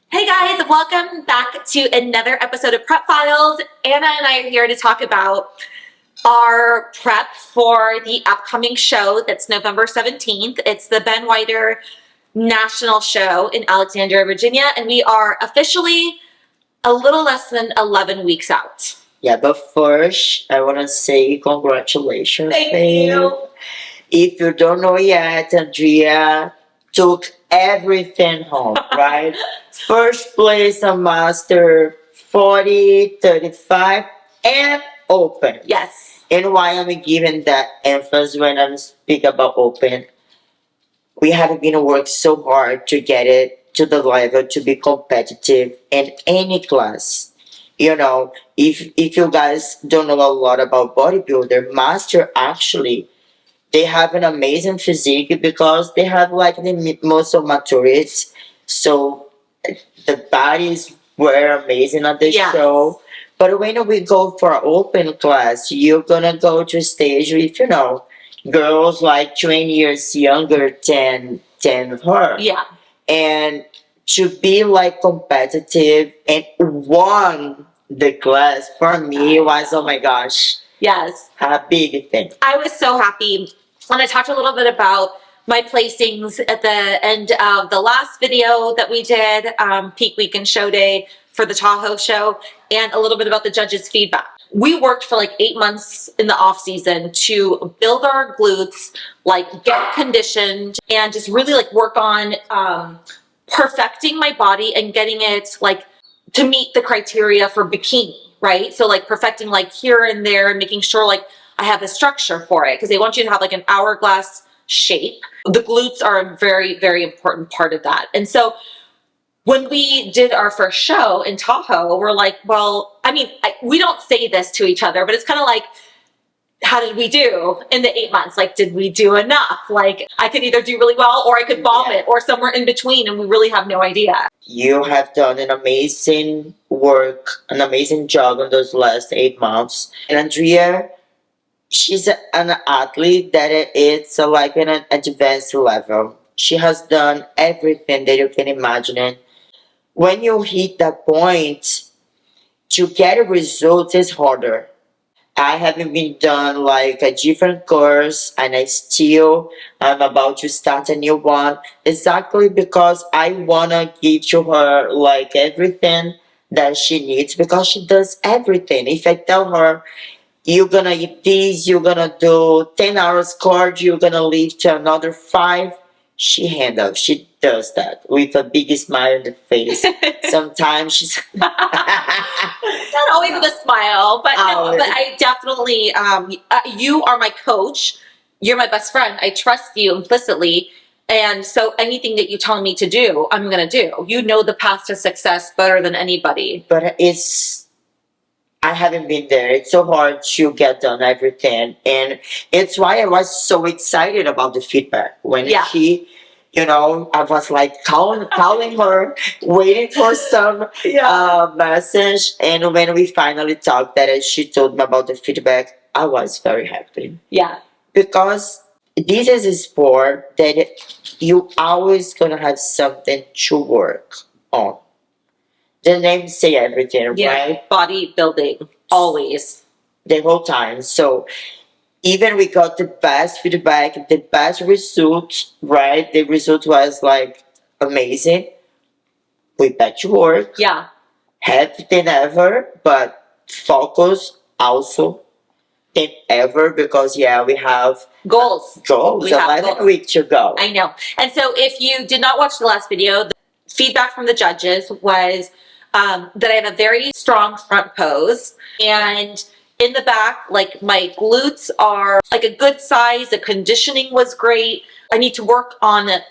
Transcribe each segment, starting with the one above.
Hey guys, welcome back to another episode of Prep Files. Anna and I are here to talk about our prep for the upcoming show that's November 17th. It's the Ben Whiter National Show in Alexandria, Virginia, and we are officially a little less than 11 weeks out. Yeah, but first, I want to say congratulations. Thank you. If you don't know yet, Andrea took everything home, right? First place on Master 40, 35, and Open. Yes. And why I'm giving that emphasis when I'm speaking about Open? We have been working so hard to get it to the level to be competitive in any class. If you guys don't know a lot about bodybuilder, Master actually they have an amazing physique because they have like the muscle maturity. So the bodies were amazing at the show. But when we go for open class, you're gonna go to a stage with, girls like 20 years younger than her. Yeah. And to be like competitive and won the class for me was, oh my gosh. Yes. A big thing. I was so happy. And I talked a little bit about my placings at the end of the last video that we did, peak weekend show day for the Tahoe show, and a little bit about the judges' feedback. We worked for like 8 months in the off season to build our glutes, like get conditioned, and just really like work on perfecting my body and getting it like to meet the criteria for bikini, right? So like perfecting like here and there and making sure like I have the structure for it because they want you to have like an hourglass shape. The glutes are a very, very important part of that. And so when we did our first show in Tahoe, we're like, well, I mean, we don't say this to each other, but it's kind of like, how did we do in the 8 months? Like, did we do enough? Like, I could either do really well or I could vomit or somewhere in between, and we really have no idea. You have done an amazing work, an amazing job in those last 8 months. And Andrea, she's an athlete that it's like an advanced level. She has done everything that you can imagine. When you hit that point, to get a result is harder. I haven't been done like a different course and I'm about to start a new one exactly because I want to give to her like everything that she needs because she does everything. If I tell her, you're gonna eat this, you're gonna do 10 hours cardio, you're gonna leave to another 5, she does that with a big smile on the face. Sometimes she's not always with a smile, but no, but I definitely you are my coach, you're my best friend, I trust you implicitly, and so anything that you tell me to do, I'm gonna do. You know the path to success better than anybody. But I haven't been there. It's so hard to get done everything. And it's why I was so excited about the feedback. When she, I was like calling her, waiting for some message. And when we finally talked that she told me about the feedback, I was very happy. Yeah. Because this is a sport that you always gonna have something to work on. The name say everything, right? Bodybuilding, always. The whole time. So even we got the best feedback, the best results, right? The result was like amazing. We back to work. Yeah. Happy than ever, but focus also than ever because we have goals. We 11 weeks to go. I know. And so if you did not watch the last video, the feedback from the judges was that I have a very strong front pose, and in the back, like my glutes are like a good size, the conditioning was great. I need to work on it,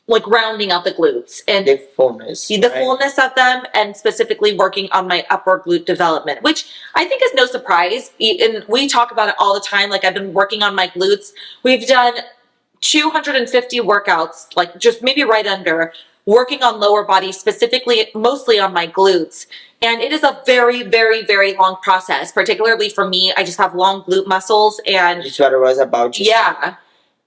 like rounding out the glutes and the fullness, fullness of them, and specifically working on my upper glute development, which I think is no surprise. And we talk about it all the time. Like I've been working on my glutes. We've done 250 workouts, like just maybe right under, working on lower body, specifically, mostly on my glutes. And it is a very, very, very long process, particularly for me. I just have long glute muscles, and that's what I was about to say.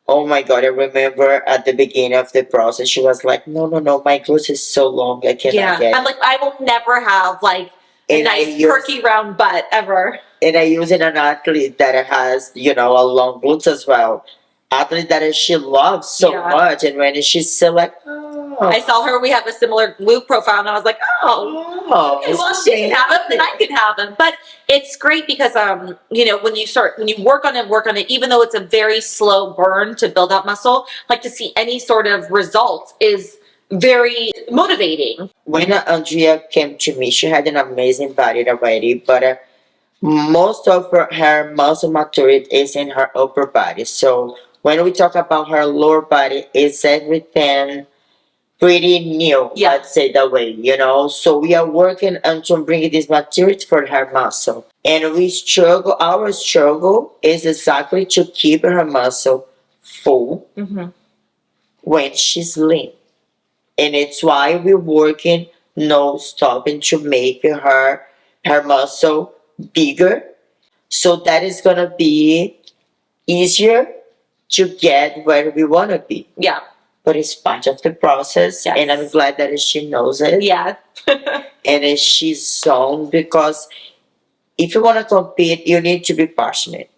Oh my god, I remember at the beginning of the process, she was like, no, no, no, my glutes is so long, I cannot Yeah. get I'm it. like, I will never have like a And I nice use perky round butt ever. and I use it an athlete that has, a long glutes as well. Athlete that she loves so Yeah. much, and when she's so like, I saw her, we have a similar glute profile, and I was like, oh, okay, well, she can have them, then I can have them. But it's great because, when you work on it, even though it's a very slow burn to build up muscle, like to see any sort of results is very motivating. When Andrea came to me, she had an amazing body already, but most of her muscle maturity is in her upper body. So when we talk about her lower body, it's everything pretty new, Yeah. let's say that way. So we are working on to bring this maturity for her muscle. And our struggle is exactly to keep her muscle full Mm-hmm. when she's lean. And it's why we're working no stopping to make her muscle bigger. So that is gonna be easier to get where we wanna be. Yeah. But it's part of the process, Yes. and I'm glad that she knows it. Yeah. And she's zoned because if you want to compete, you need to be passionate.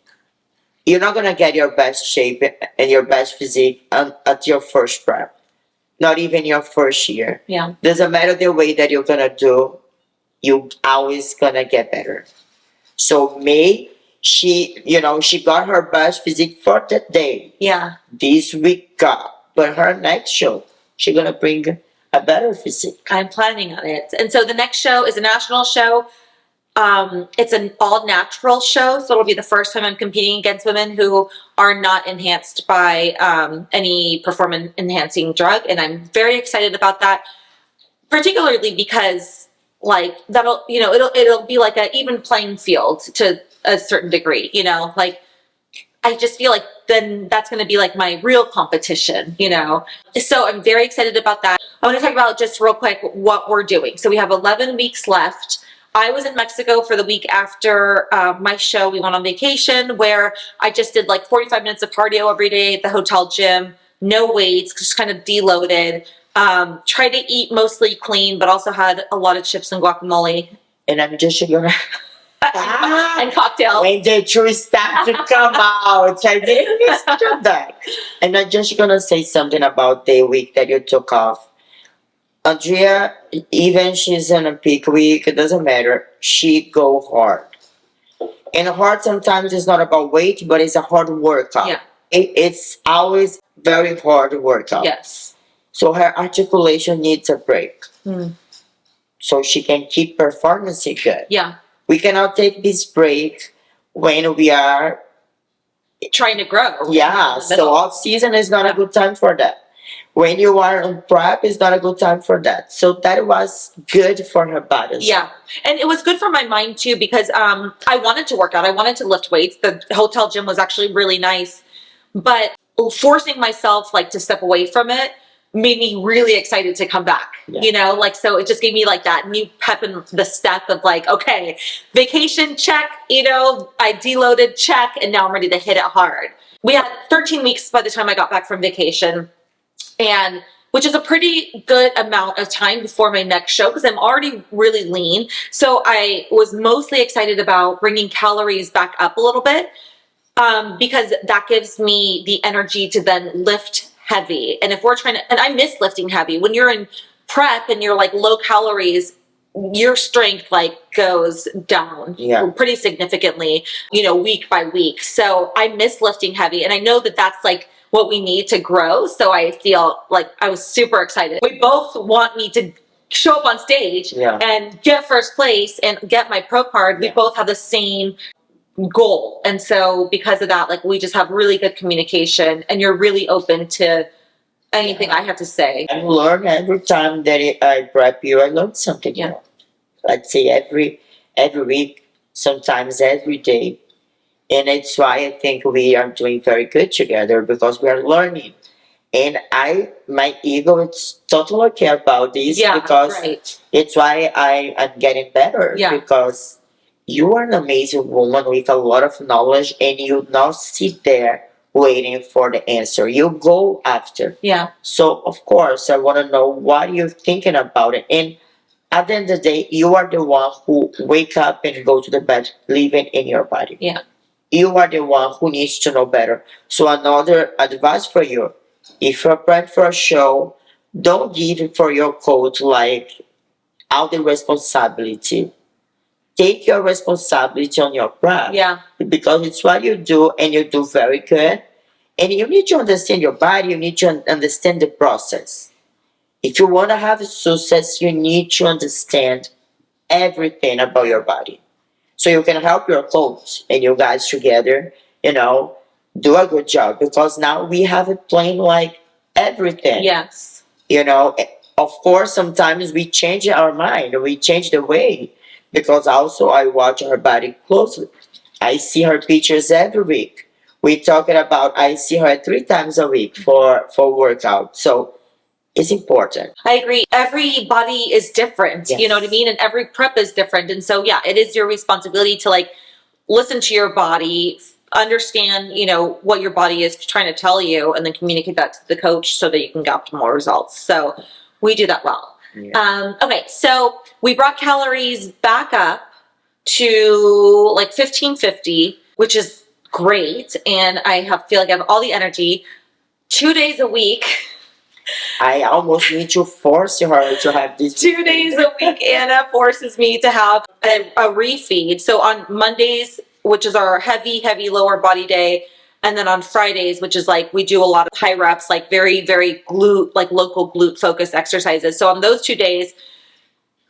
You're not gonna get your best shape and your best physique at your first prep, not even your first year. Yeah. Doesn't matter the way that you're gonna do, you always gonna get better. So May, she got her best physique for that day. Yeah. This week but her next show, she's gonna bring a better physique. I'm planning on it. And so the next show is a national show. It's an all natural show. So it'll be the first time I'm competing against women who are not enhanced by any performance enhancing drug. And I'm very excited about that, particularly because like it'll be like an even playing field to a certain degree, like I just feel like then that's going to be like my real competition, So I'm very excited about that. I want to talk about just real quick what we're doing. So we have 11 weeks left. I was in Mexico for the week after my show. We went on vacation where I just did like 45 minutes of cardio every day at the hotel gym, no weights, just kind of deloaded. Tried to eat mostly clean, but also had a lot of chips and guacamole. And I'm just gonna and cocktails. When the truth starts to come out, I didn't do that. And I'm just gonna say something about the week that you took off. Andrea, even she's in a peak week, it doesn't matter. She go hard. And hard sometimes is not about weight, but it's a hard workout. Yeah. It's always very hard workout. Yes. So her articulation needs a break. Mm. So she can keep performing good. Yeah. We cannot take this break when we are trying to grow. Yeah, so off season is not a good time for that. When you are on prep, is not a good time for that. So that was good for her body. Yeah, and it was good for my mind too because I wanted to work out. I wanted to lift weights. The hotel gym was actually really nice, but forcing myself like to step away from it made me really excited to come back. Yeah. So it just gave me like that new pep in the step of like, okay, vacation check, I deloaded check, and now I'm ready to hit it hard. We had 13 weeks by the time I got back from vacation, and which is a pretty good amount of time before my next show because I'm already really lean. So I was mostly excited about bringing calories back up a little bit because that gives me the energy to then lift heavy. And if we're and I miss lifting heavy. When you're in prep and you're like low calories, your strength like goes down pretty significantly, week by week. So I miss lifting heavy. And I know that that's like what we need to grow. So I feel like I was super excited. We both want me to show up on stage and get first place and get my pro card. We both have the same goal. And so because of that, like we just have really good communication and you're really open to anything I have to say. I learn every time that I prep you, I learn something new. Let's say every week, sometimes every day. And it's why I think we are doing very good together because we are learning. And my ego is totally okay about this because it's why I'm getting better because you are an amazing woman with a lot of knowledge and you not sit there waiting for the answer. You go after. Yeah. So of course I want to know what you're thinking about it. And at the end of the day, you are the one who wake up and go to the bed living in your body. Yeah. You are the one who needs to know better. So another advice for you, if you're prepped for a show, don't give it for your coach like all the responsibility. Take your responsibility on your prep. Yeah. Because it's what you do and you do very good. And you need to understand your body, you need to understand the process. If you want to have success, you need to understand everything about your body. So you can help your coach and you guys together, do a good job. Because now we have a plan like everything. Yes. Of course, sometimes we change our mind, we change the way. Because also I watch her body closely. I see her pictures every week. We talking about I see her 3 times a week for workout. So it's important. I agree. Every body is different. Yes. You know what I mean? And every prep is different. And so, yeah, it is your responsibility to like listen to your body, understand, what your body is trying to tell you, and then communicate that to the coach so that you can get optimal results. So we do that well. Yeah. Okay. So we brought calories back up to like 1550, which is great. And feel like I have all the energy 2 days a week. I almost need to force her to have this. 2 days a week, Anna forces me to have a refeed. So on Mondays, which is our heavy lower body day, and then on Fridays, which is like we do a lot of high reps, like very, very glute, like local glute focused exercises. So on those 2 days,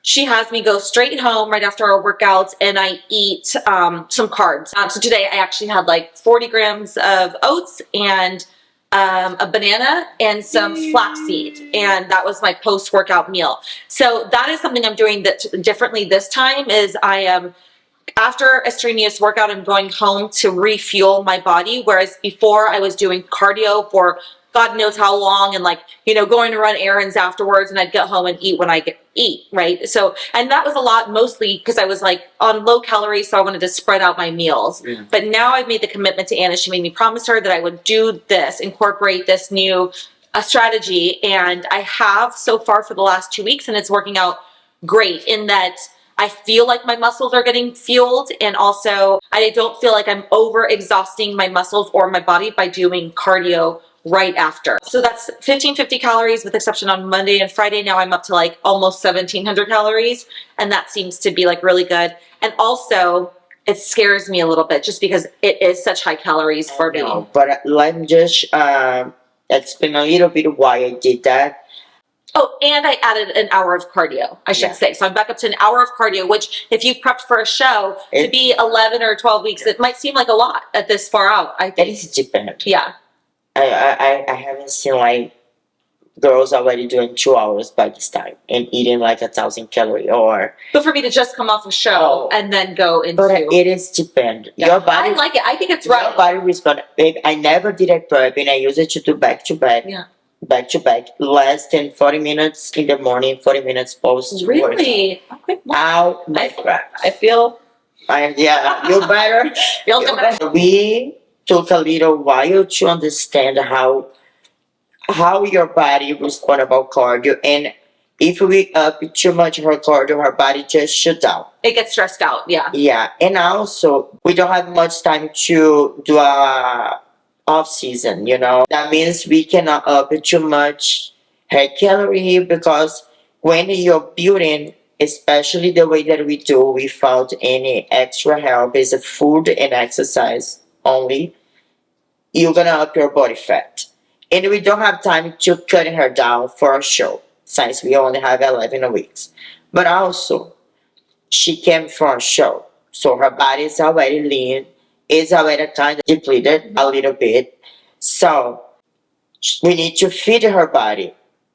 she has me go straight home right after our workouts, and I eat some carbs. So today I actually had like 40 grams of oats and a banana and some flaxseed, and that was my post-workout meal. So that is something I'm doing that differently this time. Is I am after a strenuous workout, I'm going home to refuel my body, whereas before I was doing cardio for God knows how long, and going to run errands afterwards, and I'd get home and eat when I eat, right? So, and that was a lot mostly because I was like on low calories, so I wanted to spread out my meals. Yeah. But now I've made the commitment to Anna. She made me promise her that I would do this, incorporate this new strategy, and I have so far for the last 2 weeks, and it's working out great in that I feel like my muscles are getting fueled, and also I don't feel like I'm over exhausting my muscles or my body by doing cardio right after. So that's 1550 calories with exception on Monday and Friday. Now I'm up to like almost 1700 calories, and that seems to be like really good. And also it scares me a little bit just because it is such high calories for me. But let me just explain a little bit why I did that. Oh, and I added an hour of cardio, I should say. So I'm back up to an hour of cardio, which if you've prepped for a show, to be 11 or 12 weeks, it might seem like a lot at this far out, I think. It is dependent. Yeah. I haven't seen like girls already doing 2 hours by this time and eating like 1,000 calories But for me to just come off a show and then go into. But it is dependent. Yeah. Your body. I like it. I think it's right. Your body responds. Babe, I never did a prep, and I use it to do back to back. Yeah. Back to back, less than 40 minutes in the morning, 40 minutes post. Really? Okay. Ow, my crap. I feel. Yeah, you better. Feel good. We took a little while to understand how your body responds about cardio, and if we up too much her cardio, her body just shut down. It gets stressed out. Yeah. Yeah, and also we don't have much time to do a off season. That means we cannot up too much her calorie, because when you're building, especially the way that we do without any extra help, is food and exercise only, you're gonna up your body fat. And we don't have time to cut her down for a show, since we only have 11 weeks. But also, she came from a show, so her body is already lean, is already kind of depleted a little bit. So we need to feed her body.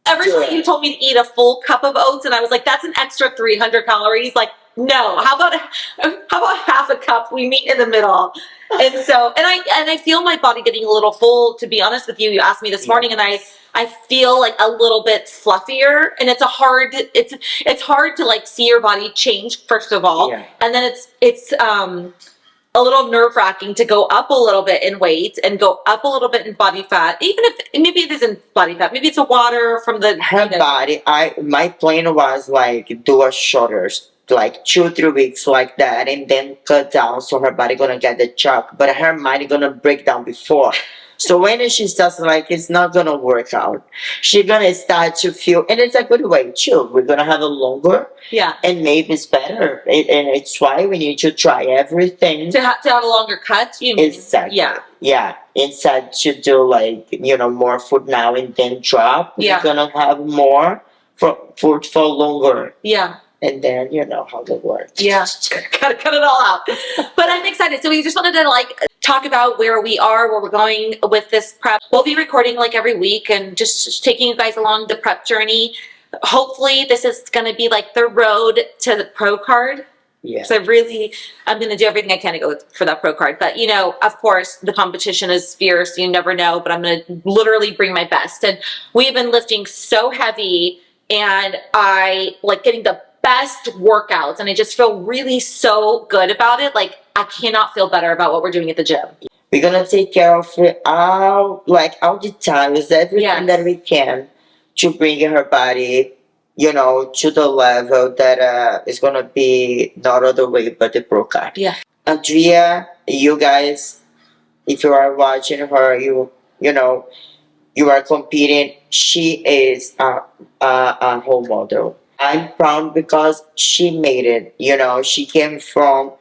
Originally, you told me to eat a full cup of oats, and I was like, "That's an extra 300 calories." Like, no. How about half a cup? We meet in the middle. And so, and I feel my body getting a little full. To be honest with you, you asked me this morning, and I feel like a little bit fluffier, and it's hard to like see your body change first of all, and then it's a little nerve-wracking to go up a little bit in weight and go up a little bit in body fat, even if maybe it isn't body fat, maybe it's a water from the Her body, my plan was like do a shorter, like 2-3 weeks like that, and then cut down so her body gonna get the shock, but her mind gonna break down before. So when she starts like it's not gonna work out, she gonna start to feel, and it's a good way too. We're gonna have a longer, yeah, and maybe it's better. And it's why we need to try everything. to have a longer cut. You mean? Exactly. Yeah. Yeah. Instead to do like more food now and then drop. Yeah. We're gonna have more for food for longer. Yeah. And then you know how that works. Yeah, gotta cut it all out. But I'm excited. So we just wanted to like talk about where we are, where we're going with this prep. We'll be recording like every week and just taking you guys along the prep journey. Hopefully this is gonna be like the road to the pro card. Yeah. So I'm gonna do everything I can to go for that pro card. But of course the competition is fierce. You never know, but I'm gonna literally bring my best. And we've been lifting so heavy, and I like getting the best workouts, and I just feel really so good about it. Like I cannot feel better about what we're doing at the gym. We're gonna take care of all details, everything that we can to bring her body, to the level that is gonna be not other way but the pro card. Yeah. Andrea, you guys, if you are watching her, you are competing. She is a whole model. I'm proud because she made it. She came from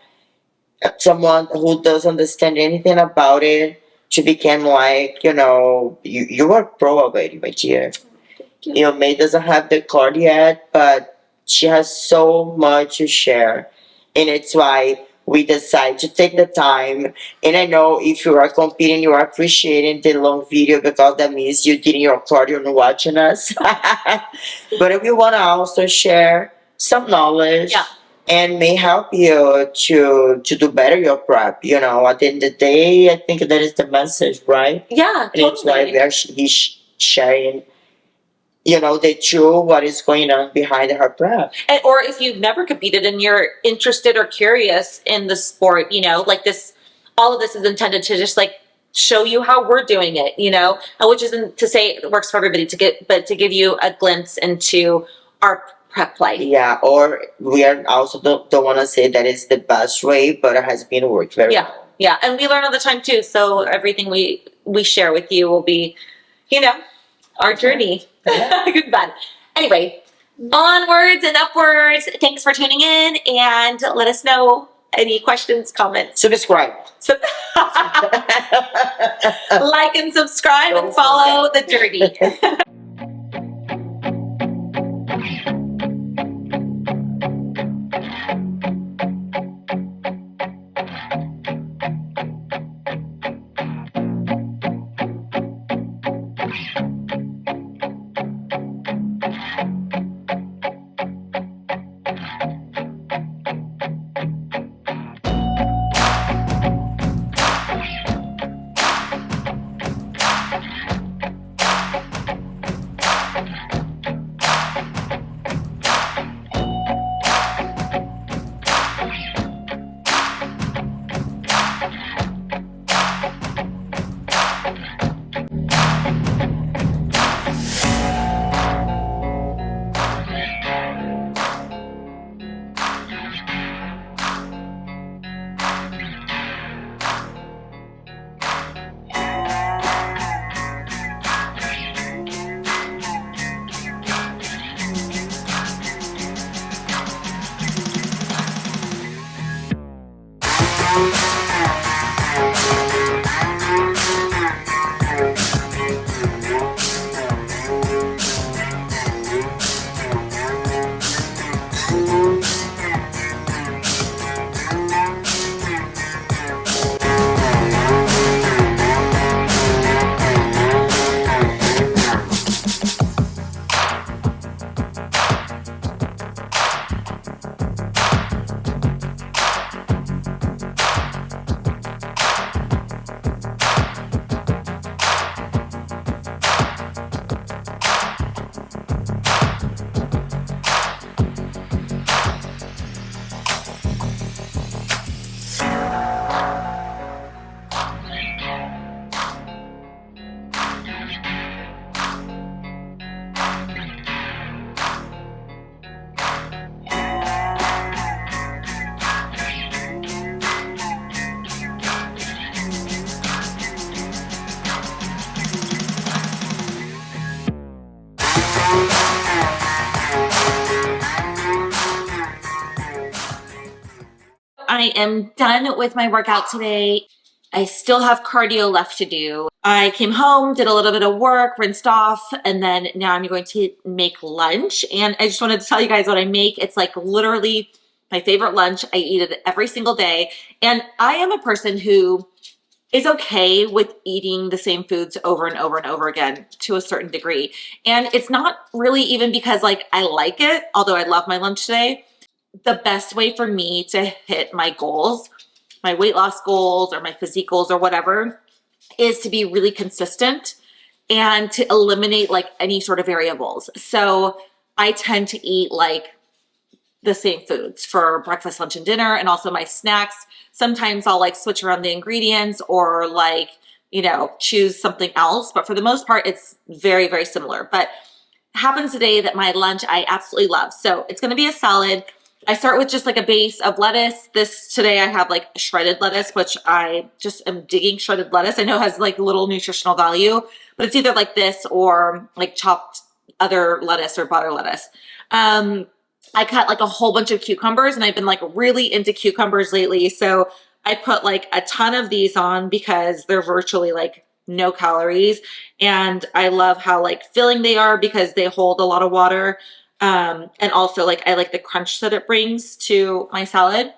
someone who doesn't understand anything about it to become like, you are pro already, my dear. May doesn't have the card yet, but she has so much to share. And it's why we decide to take the time. And I know if you are competing, you are appreciating the long video because that means you did your cardio and watching us. But we want to also share some knowledge. Yeah. And may help you to do better your prep. At the end of the day, I think that is the message, right? Yeah, and it's why he's sharing, the true what is going on behind her prep. Or if you've never competed and you're interested or curious in the sport, like this, all of this is intended to just like show you how we're doing it, and which isn't to say it works for everybody but to give you a glimpse into our prep life. Yeah, or we are also don't want to say that it's the best way, but it has been worked very well. Yeah, and we learn all the time too. So everything we share with you will be, our journey. Yeah. Good bad. Anyway, onwards and upwards. Thanks for tuning in, and let us know any questions, comments. Subscribe. Like and subscribe and follow the journey. I am done with my workout today. I still have cardio left to do. I came home, did a little bit of work, rinsed off, and then now I'm going to make lunch. And I just wanted to tell you guys what I make. It's like literally my favorite lunch. I eat it every single day. And I am a person who is okay with eating the same foods over and over and over again to a certain degree. And it's not really even because like I like it, although I love my lunch today. The best way for me to hit my goals, my weight loss goals or my physique goals or whatever, is to be really consistent and to eliminate like any sort of variables. So I tend to eat like the same foods for breakfast, lunch, and dinner, and also my snacks. Sometimes I'll like switch around the ingredients or like, you know, choose something else. But for the most part, it's very, very similar. But happens today that my lunch I absolutely love. So it's going to be a salad. I start with just like a base of lettuce. This today I have like shredded lettuce, which I just am digging shredded lettuce. I know it has like little nutritional value, but it's either like this or like chopped other lettuce or butter lettuce. I cut like a whole bunch of cucumbers and I've been like really into cucumbers lately. So I put like a ton of these on because they're virtually like no calories. And I love how like filling they are because they hold a lot of water. And also like I like the crunch that it brings to my salad.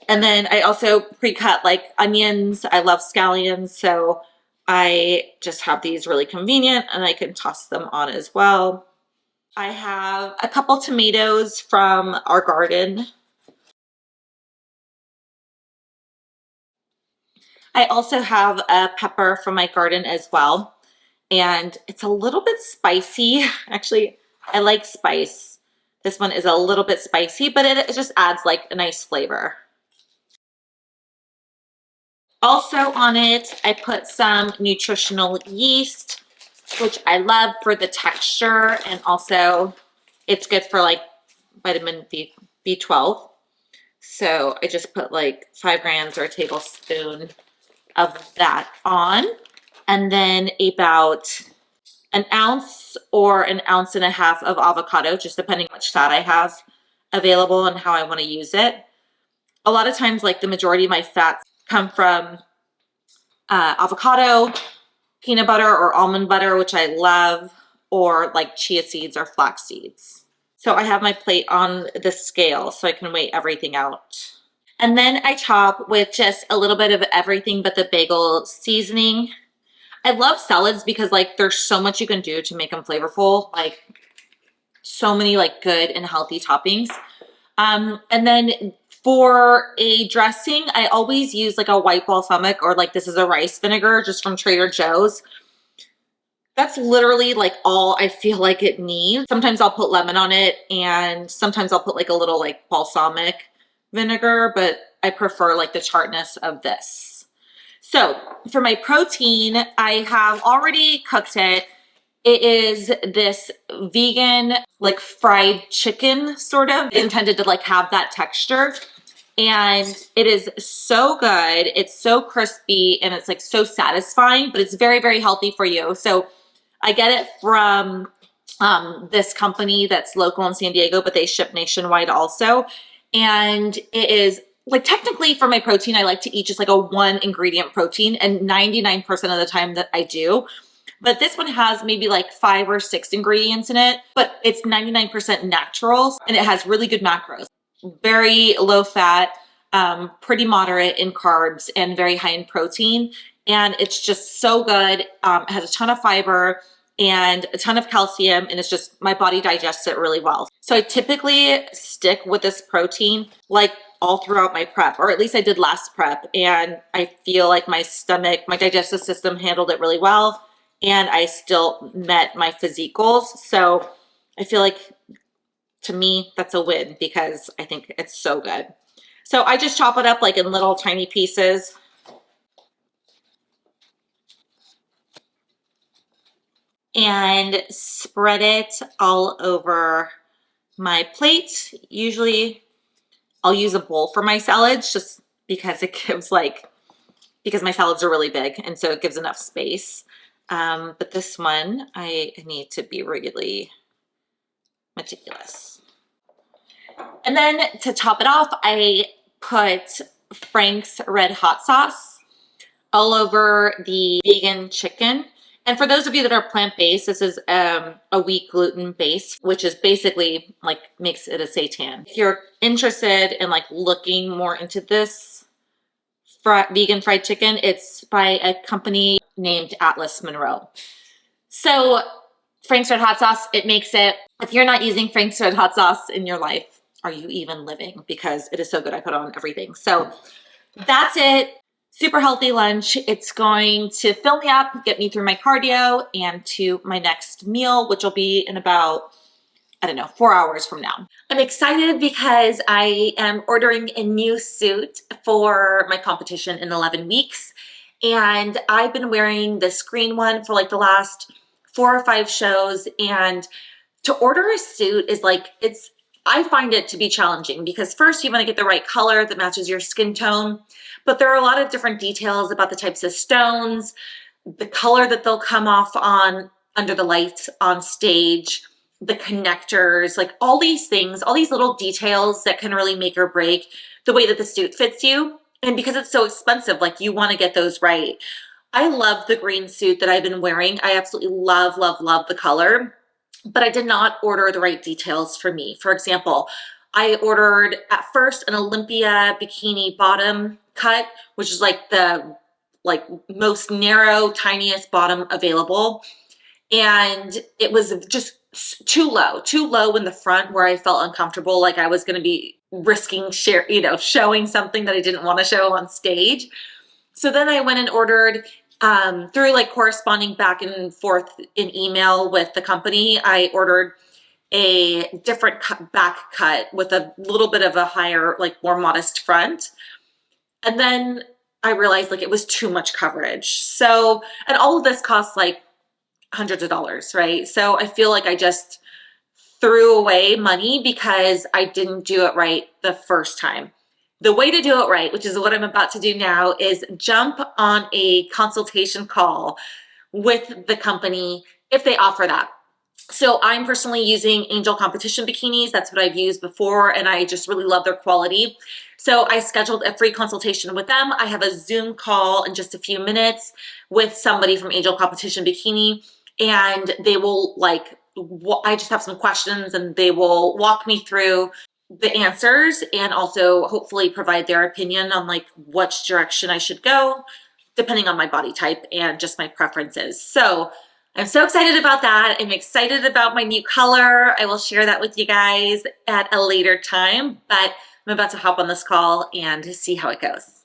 And then I also pre-cut like onions. I love scallions. So I just have these really convenient and I can toss them on as well. I have a couple tomatoes from our garden. I also have a pepper from my garden as well. And it's a little bit spicy. Actually, I like spice. This one is a little bit spicy, but it just adds like a nice flavor. Also on it, I put some nutritional yeast, which I love for the texture, and also it's good for like vitamin B12. So I just put like 5 grams or a tablespoon of that on. And then about an ounce or an ounce and a half of avocado, just depending on which fat I have available and how I want to use it. A lot of times, like the majority of my fats come from avocado, peanut butter or almond butter, which I love, or like chia seeds or flax seeds. So I have my plate on the scale so I can weigh everything out. And then I chop with just a little bit of everything but the bagel seasoning. I love salads because like there's so much you can do to make them flavorful, like so many like good and healthy toppings. And then for a dressing, I always use like a white balsamic or like this is a rice vinegar just from Trader Joe's. That's literally like all I feel like it needs. Sometimes I'll put lemon on it and sometimes I'll put like a little like balsamic vinegar, but I prefer like the tartness of this. So for my protein, I have already cooked it. It is this vegan, like fried chicken sort of. It's intended to like have that texture. And it is so good. It's so crispy and it's like so satisfying, but it's very, very healthy for you. So I get it from this company that's local in San Diego, but they ship nationwide also. And it is like technically for my protein, I like to eat just like a 1 ingredient protein, and 99% of the time that I do. But this one has maybe like 5 or 6 ingredients in it, but it's 99% natural and it has really good macros. Very low fat, pretty moderate in carbs, and very high in protein. And it's just so good. It has a ton of fiber and a ton of calcium, and it's just my body digests it really well. So I typically stick with this protein like all throughout my prep, or at least I did last prep, and I feel like my stomach, my digestive system handled it really well, and I still met my physique goals. So I feel like to me that's a win because I think it's so good. So I just chop it up like in little tiny pieces. and spread it all over my plate. Usually I'll use a bowl for my salads just because it gives because my salads are really big and so it gives enough space. But this one, I need to be really meticulous. And then to top it off, I put Frank's Red Hot Sauce all over the vegan chicken. And for those of you that are plant-based, this is a wheat gluten base, which is basically makes it a seitan. If you're interested in looking more into this vegan fried chicken, it's by a company named Atlas Monroe. So Frank's Red Hot Sauce, it makes it, if you're not using Frank's Red Hot Sauce in your life, are you even living? Because it is so good. I put it on everything. So that's it. Super healthy lunch. It's going to fill me up, get me through my cardio and to my next meal, which will be in about, I don't know, 4 hours from now. I'm excited because I am ordering a new suit for my competition in 11 weeks. And I've been wearing this green one for the last 4 or 5 shows. And to order a suit is I find it to be challenging because first you want to get the right color that matches your skin tone, but there are a lot of different details about the types of stones, the color that they'll come off on under the lights on stage, the connectors, all these things, all these little details that can really make or break the way that the suit fits you. And because it's so expensive, you want to get those right. I love the green suit that I've been wearing. I absolutely love the color. But I did not order the right details for me. For example, I ordered at first an Olympia bikini bottom cut, which is the most narrow, tiniest bottom available. And it was just too low in the front where I felt uncomfortable. I was going to be risking showing something that I didn't want to show on stage. So then I went and ordered through corresponding back and forth in email with the company, I ordered a different back cut with a little bit of a higher, more modest front. And then I realized it was too much coverage. So, and all of this costs hundreds of dollars, right? So I feel I just threw away money because I didn't do it right the first time. The way to do it right, which is what I'm about to do now, is jump on a consultation call with the company if they offer that. So I'm personally using Angel Competition bikinis. That's what I've used before, and I just really love their quality. So I scheduled a free consultation with them. I have a Zoom call in just a few minutes with somebody from Angel Competition Bikini, and they will I just have some questions and they will walk me through the answers and also hopefully provide their opinion on which direction I should go, depending on my body type and just my preferences. So I'm so excited about that. I'm excited about my new color. I will share that with you guys at a later time, but I'm about to hop on this call and see how it goes.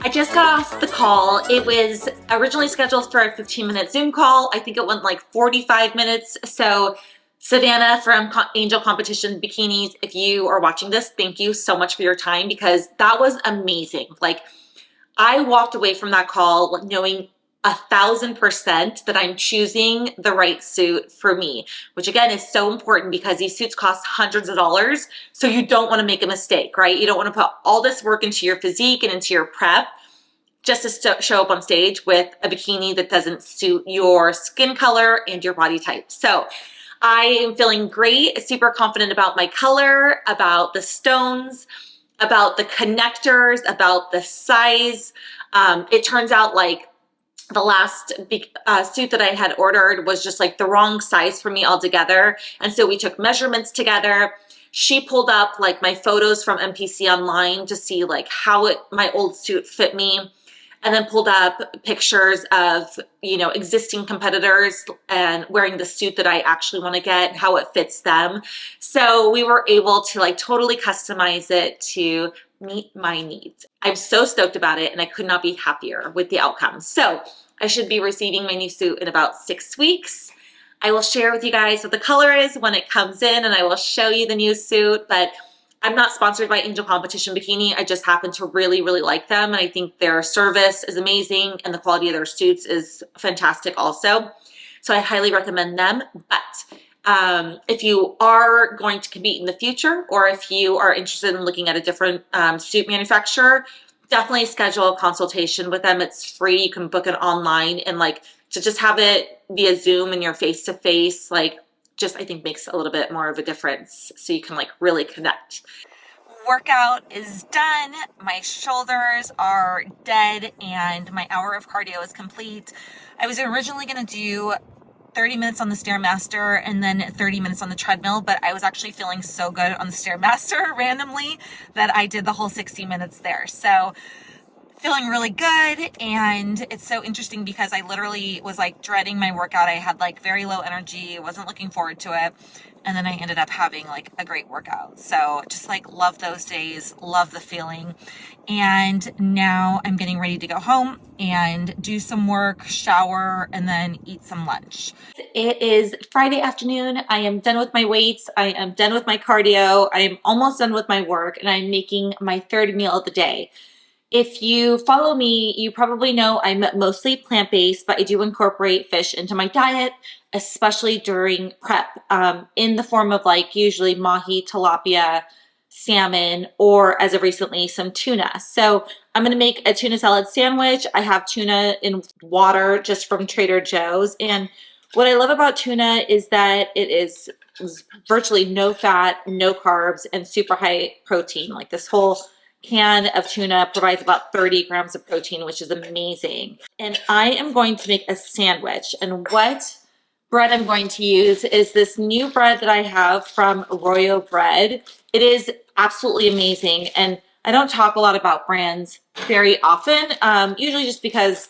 I just got off the call. It was originally scheduled for a 15-minute Zoom call. I think it went 45 minutes. So Savannah from Angel Competition Bikinis, if you are watching this, thank you so much for your time because that was amazing. I walked away from that call knowing 1,000% that I'm choosing the right suit for me, which again is so important because these suits cost hundreds of dollars. So you don't want to make a mistake, right? You don't want to put all this work into your physique and into your prep just to show up on stage with a bikini that doesn't suit your skin color and your body type. So I am feeling great, super confident about my color, about the stones, about the connectors, about the size. It turns out the last suit that I had ordered was just the wrong size for me altogether. And so we took measurements together. She pulled up like my photos from MPC online to see like how my old suit fit me, and then pulled up pictures of, you know, existing competitors and wearing the suit that I actually want to get, how it fits them. So we were able to like totally customize it to meet my needs. I'm so stoked about it, and I could not be happier with the outcome. So I should be receiving my new suit in about 6 weeks. I will share with you guys what the color is when it comes in, and I will show you the new suit. But I'm not sponsored by Angel Competition Bikini. I just happen to really, really like them. And I think their service is amazing and the quality of their suits is fantastic also. So I highly recommend them. But if you are going to compete in the future, or if you are interested in looking at a different suit manufacturer, definitely schedule a consultation with them. It's free. You can book it online, and like to just have it via Zoom and you're face to face, like just I think makes a little bit more of a difference, so you can like really connect. Workout is done. My shoulders are dead and my hour of cardio is complete. I was originally going to do 30 minutes on the Stairmaster and then 30 minutes on the treadmill, but I was actually feeling so good on the Stairmaster randomly that I did the whole 60 minutes there. So feeling really good. And it's so interesting because I literally was like dreading my workout. I had like very low energy, wasn't looking forward to it. And then I ended up having like a great workout. So just like love those days, love the feeling. And now I'm getting ready to go home and do some work, shower, and then eat some lunch. It is Friday afternoon. I am done with my weights. I am done with my cardio. I am almost done with my work, and I'm making my third meal of the day. If you follow me, you probably know I'm mostly plant-based, but I do incorporate fish into my diet, especially during prep, in the form of like usually mahi, tilapia, salmon, or as of recently, some tuna. So I'm going to make a tuna salad sandwich. I have tuna in water just from Trader Joe's. And what I love about tuna is that it is virtually no fat, no carbs, and super high protein. Like this whole can of tuna provides about 30 grams of protein, which is amazing. And I am going to make a sandwich. And what bread I'm going to use is this new bread that I have from Royo Bread. It is absolutely amazing. And I don't talk a lot about brands very often, usually just because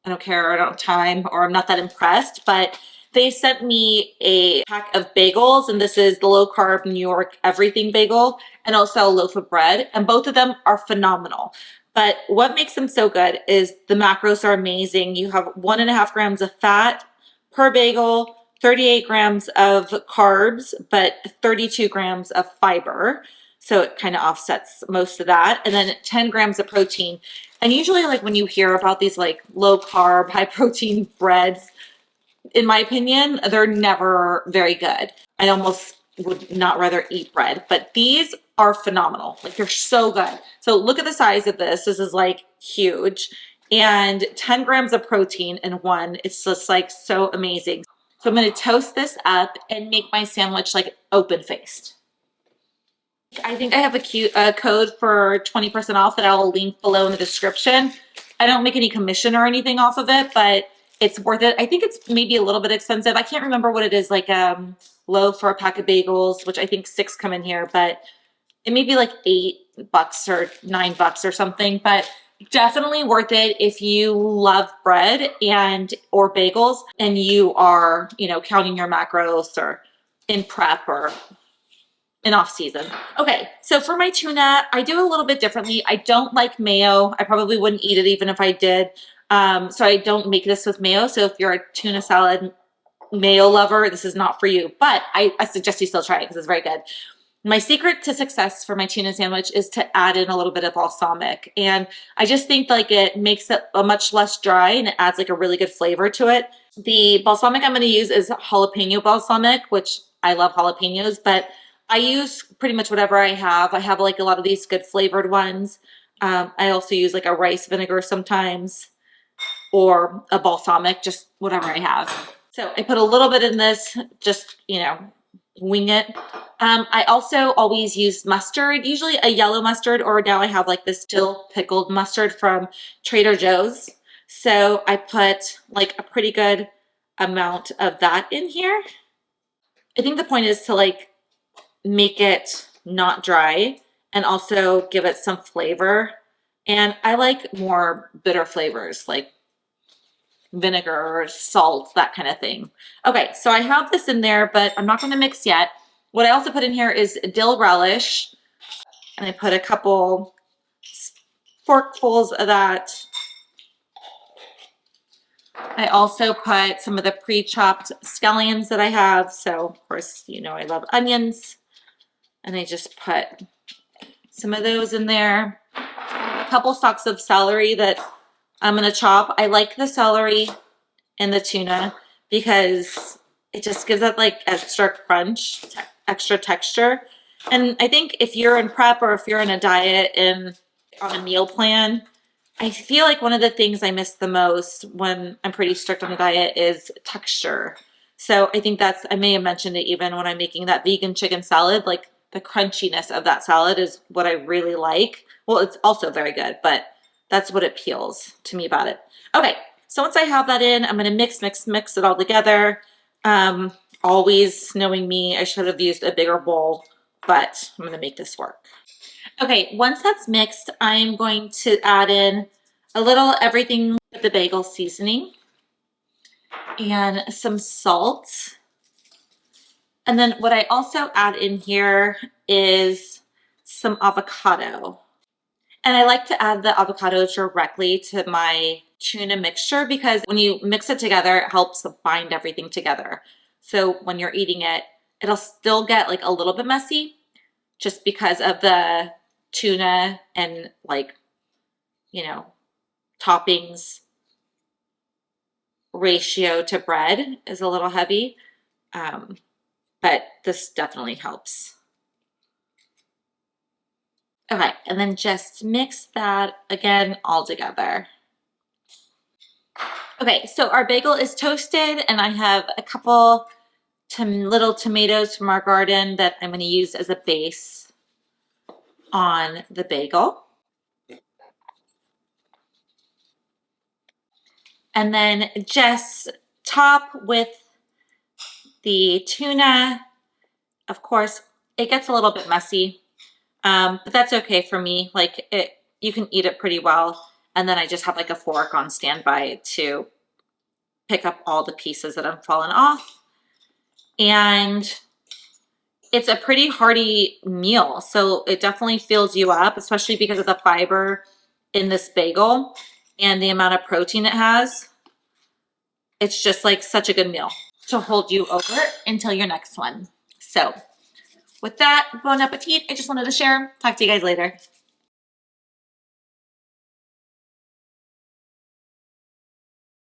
I don't care, or I don't have time, or I'm not that impressed. But they sent me a pack of bagels, and this is the low carb New York everything bagel, and also a loaf of bread, and both of them are phenomenal. But what makes them so good is the macros are amazing. You have 1.5 grams of fat per bagel, 38 grams of carbs, but 32 grams of fiber. So it kind of offsets most of that. And then 10 grams of protein. And usually like when you hear about these like low carb, high protein breads, in my opinion, they're never very good. I almost would not rather eat bread, but these are phenomenal. Like they're so good. So look at the size of this. This is like huge, and 10 grams of protein in one. It's just like so amazing. So I'm going to toast this up and make my sandwich like open faced. I think I have a code for 20% off that I'll link below in the description. I don't make any commission or anything off of it, but it's worth it. I think it's maybe a little bit expensive. I can't remember what it is, like low for a pack of bagels, which I think 6 come in here, but it may be like $8 or $9 or something, but definitely worth it if you love bread and or bagels and you are, you know, counting your macros or in prep or in off season. Okay, so for my tuna, I do a little bit differently. I don't like mayo. I probably wouldn't eat it even if I did. So I don't make this with mayo. So if you're a tuna salad mayo lover, this is not for you, but I suggest you still try it because it's very good. My secret to success for my tuna sandwich is to add in a little bit of balsamic. And I just think like it makes it a much less dry and it adds like a really good flavor to it. The balsamic I'm going to use is jalapeno balsamic, which I love jalapenos, but I use pretty much whatever I have. I have like a lot of these good flavored ones. I also use like a rice vinegar sometimes or a balsamic, just whatever I have. So I put a little bit in this, just, you know, wing it. I also always use mustard, usually a yellow mustard, or now I have like this dill pickled mustard from Trader Joe's. So I put like a pretty good amount of that in here. I think the point is to like make it not dry, and also give it some flavor. And I like more bitter flavors like vinegar, salt, that kind of thing. Okay, so I have this in there, but I'm not going to mix yet. What I also put in here is dill relish, and I put a couple forkfuls of that. I also put some of the pre-chopped scallions that I have. So of course, you know, I love onions, and I just put some of those in there. A couple stalks of celery that I'm gonna chop. I like the celery and the tuna because it just gives it like extra crunch, extra texture. And I think if you're in prep or if you're in a diet and on a meal plan, I feel like one of the things I miss the most when I'm pretty strict on a diet is texture. So I think I may have mentioned it even when I'm making that vegan chicken salad, like the crunchiness of that salad is what I really like. Well, it's also very good, but that's what appeals to me about it. Okay, so once I have that in, I'm gonna mix it all together. Always knowing me, I should have used a bigger bowl, but I'm gonna make this work. Okay, once that's mixed, I'm going to add in a little everything with the bagel seasoning and some salt. And then what I also add in here is some avocado. And I like to add the avocado directly to my tuna mixture because when you mix it together, it helps bind everything together. So when you're eating it, it'll still get like a little bit messy just because of the tuna and like, you know, toppings ratio to bread is a little heavy. But this definitely helps. Okay, and then just mix that again all together. Okay, so our bagel is toasted and I have a couple little tomatoes from our garden that I'm going to use as a base on the bagel. And then just top with the tuna. Of course, it gets a little bit messy, but that's okay for me. Like you can eat it pretty well. And then I just have like a fork on standby to pick up all the pieces that have fallen off. And it's a pretty hearty meal. So it definitely fills you up, especially because of the fiber in this bagel and the amount of protein it has. It's just like such a good meal to hold you over until your next one. So with that, bon appetit. I just wanted to share. Talk to you guys later.